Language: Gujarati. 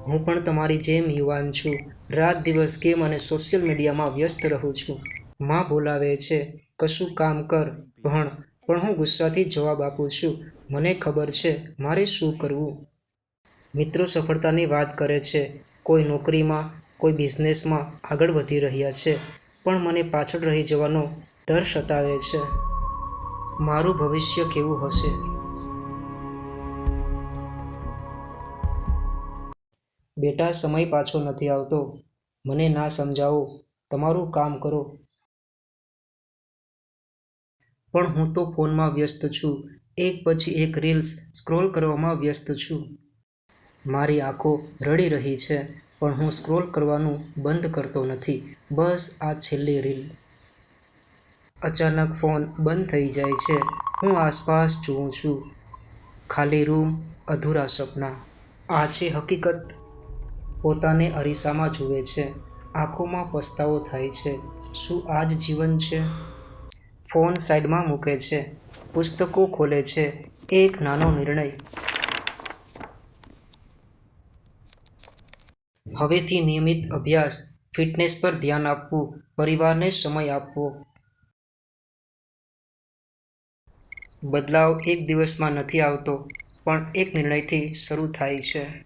હું પણ તમારી જેમ યુવાન છું. રાત દિવસ ગેમ અને સોશિયલ મીડિયામાં વ્યસ્ત રહું છું. માં બોલાવે છે, કશું કામ કર, ભણ. પણ હું ગુસ્સાથી જવાબ આપું છું, મને ખબર છે મારે શું કરવું. મિત્રો સફળતાની વાત કરે છે, કોઈ નોકરીમાં, કોઈ બિઝનેસમાં આગળ વધી રહ્યા છે, પણ મને પાછળ રહી જવાનો ડર સતાવે છે. મારું ભવિષ્ય કેવું હશે? બેટા, સમય પાછો નથી આવતો. મને ના સમજાવો, તમારું કામ કરો. પણ હું તો ફોનમાં વ્યસ્ત છું. એક પછી એક રીલ્સ સ્ક્રોલ કરવામાં વ્યસ્ત છું. મારી આંખો રડી રહી છે, પણ હું સ્ક્રોલ કરવાનું બંધ કરતો નથી. બસ આ છેલ્લી રીલ. અચાનક ફોન બંધ થઈ જાય છે. હું આસપાસ જુએ છું. ખાલી રૂમ, અધૂરા સપના. આ છે હકીકત. પોતાને અરીસામાં જુએ છે. આંખોમાં પસ્તાવો થાય છે. શું આ જ જીવન છે? ફોન સાઈડમાં મૂકે છે. પુસ્તકો ખોલે છે. એક નાનો નિર્ણય. હવેથી નિયમિત અભ્યાસ, ફિટનેસ પર ધ્યાન આપવું, પરિવારને સમય આપવો. બદલાવ એક દિવસમાં નથી આવતો, પણ એક નિર્ણયથી શરૂ થાય છે.